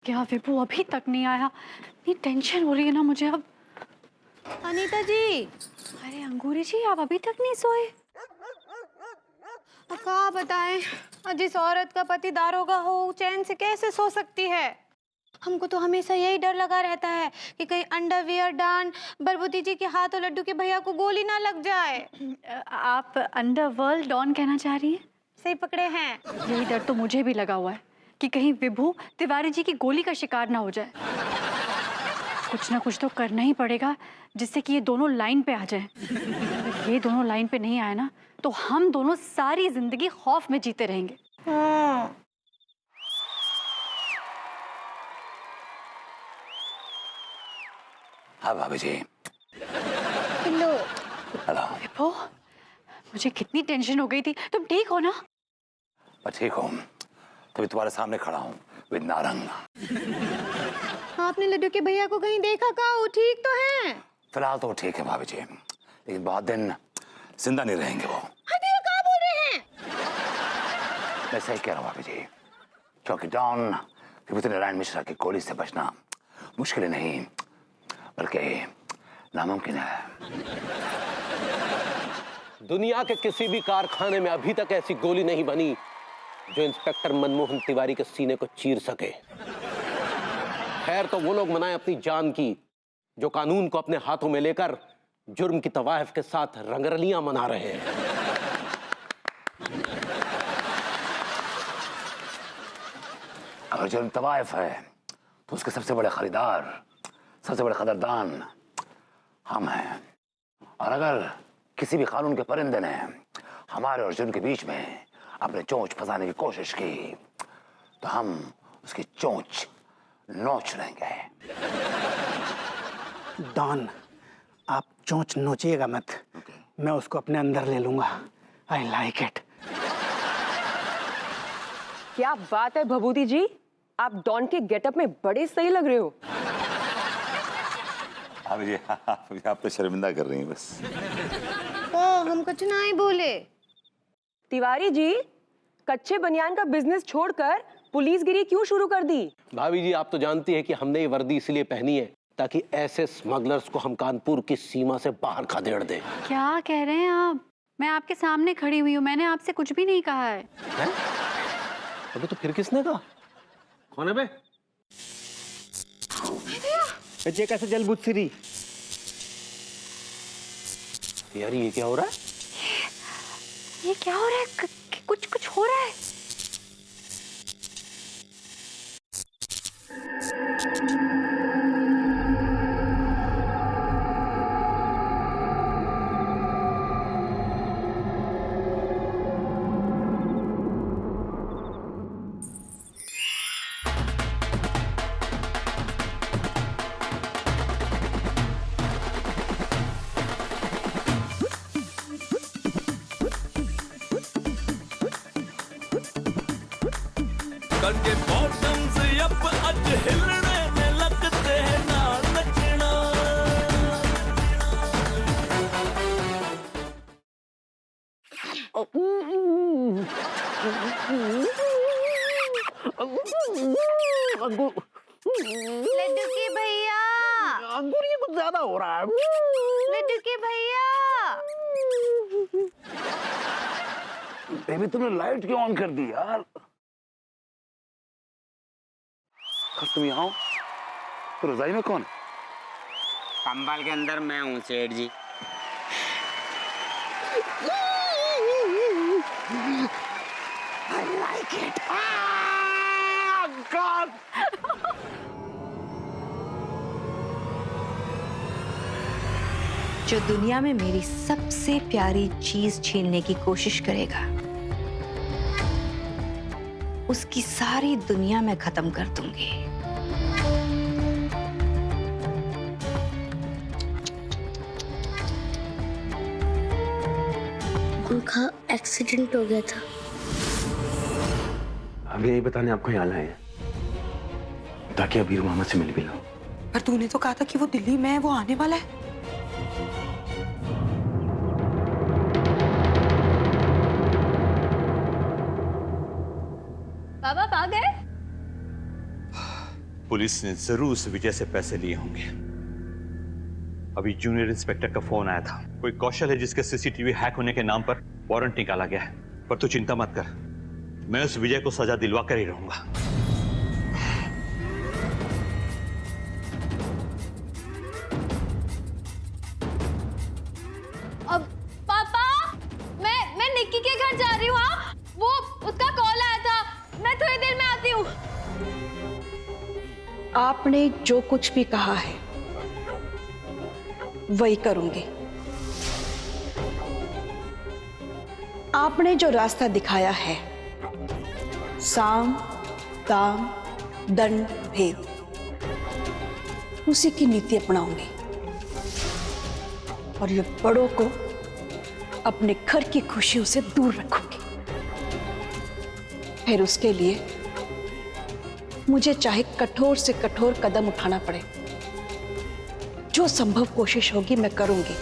क्या विभू अभी तक नहीं आया? इतनी टेंशन हो रही है ना मुझे अब। अनीता जी, अरे अंगूरी जी, आप अभी तक नहीं सोए? अब क्या बताएं, जिस औरत का पति दारोगा हो चैन से कैसे सो सकती है। हमको तो हमेशा यही डर लगा रहता है कि कहीं अंडरवियर डान बरबुती जी के हाथ और लड्डू के भैया को गोली ना लग जाए। आप अंडरवर्ल्ड डॉन कहना चाह रही हैं? सही पकड़े हैं। यही डर तो मुझे भी लगा हुआ है कि कहीं विभू तिवारी जी की गोली का शिकार ना हो जाए। कुछ ना कुछ तो करना ही पड़ेगा जिससे कि ये दोनों लाइन पे आ जाएं। अगर ये दोनों लाइन पे नहीं आए ना तो हम दोनों सारी जिंदगी खौफ में जीते रहेंगे। हाँ भाभी जी। हेलो। हेलो। विभू, मुझे कितनी टेंशन हो गई थी। तुम ठीक हो ना? मैं ठीक हूँ, तभी तुम्हारे सामने खड़ा हूँ विद नारंग। आपने लड्डू के भैया को कहीं देखा का? वो ठीक तो हैं? फिलहाल तो वो ठीक है भाभी जी, लेकिन बहुत दिन जिंदा नहीं रहेंगे वो। अरे क्या बोल रहे हैं? मैं सही कह रहा हूँ भाभी जी, क्योंकि डॉन विभूति नारायण मिश्रा की गोली से बचना मुश्किल नहीं बल्कि नामुमकिन है। दुनिया के किसी भी कारखाने में अभी तक ऐसी गोली नहीं बनी जो इंस्पेक्टर मनमोहन तिवारी के सीने को चीर सके। खैर तो वो लोग मनाएं अपनी जान की जो कानून को अपने हाथों में लेकर जुर्म की तवाइफ के साथ रंगरलियां मना रहे हैं। अगर जुर्म तवाइफ है तो उसके सबसे बड़े खरीदार, सबसे बड़े कदरदान हम हैं। और अगर किसी भी कानून के परिंदे ने हमारे और जुर्म के बीच में अपने चोंच फंसाने की कोशिश की तो हम उसकी चोंच नोच लेंगे। डॉन, आप चोंच नोचिएगा मत। मैं उसको अपने अंदर ले लूंगा। I like it. क्या बात है भभूति जी, आप डॉन के गेटअप में बड़े सही लग रहे हो। अभी आप तो शर्मिंदा कर रही हैं बस। हम कुछ नहीं बोले। तिवारी जी, कच्चे बनियान का बिजनेस छोड़कर पुलिसगिरी क्यों शुरू कर दी? भाभी जी, आप तो जानती है कि हमने ये वर्दी इसलिए पहनी है ताकि ऐसे स्मगलर्स को हम कानपुर की सीमा से बाहर खदेड़ दें। क्या कह रहे हैं आप? मैं आपके सामने खड़ी हुई हूँ, मैंने आपसे कुछ भी नहीं कहा है। अबे तो फिर किसने कहा? कौन है बे? ये कैसे जल बुझ रही? यार ये क्या हो रहा है? ये क्या हो रहा है? कुछ हो रहा है। के बॉटम्स अप अज हिलने में लगते हैं ना नचना। लड्डू के भैया, अंगूर ये कुछ ज्यादा हो रहा है। लड्डू के भैया। बेबी तुमने लाइट क्यों ऑन कर दी यार? तुम यहाँ हो तो रजाई में कौन है? कंबल के अंदर मैं हूँ सेठ जी। I like it. Ah, God. जो दुनिया में मेरी सबसे प्यारी चीज छीनने की कोशिश करेगा उसकी सारी दुनिया में खत्म कर दूंगी। उनका एक्सीडेंट हो गया था। अभी यही बताने आपको यहाँ लाए हैं ताकि अबीर मोहम्मद से मिल भी लो। पर तूने तो कहा था कि वो दिल्ली में है, वो आने वाला है। बाबा आ गए? पुलिस ने जरूर उस विजय से पैसे लिए होंगे। अभी जूनियर इंस्पेक्टर का फोन आया था, कोई कौशल है जिसके सीसीटीवी हैक होने के नाम पर वारंट निकाला गया है। पर तू चिंता मत कर, मैं उस विजय को सजा दिलवा कर ही रहूंगा। अब पापा, मैं निक्की के घर जा रही हूँ। हाँ, वो उसका कॉल आया था, मैं थोड़ी देर में आती हूँ। आपने जो कुछ भी कहा है वही करूंगी। आपने जो रास्ता दिखाया है, साम दाम दंड भेद, उसी की नीति अपनाऊंगी और ये बड़ों को अपने घर की खुशियों से दूर रखूंगी। फिर उसके लिए मुझे चाहे कठोर से कठोर कदम उठाना पड़े, जो संभव कोशिश होगी मैं करूंगी।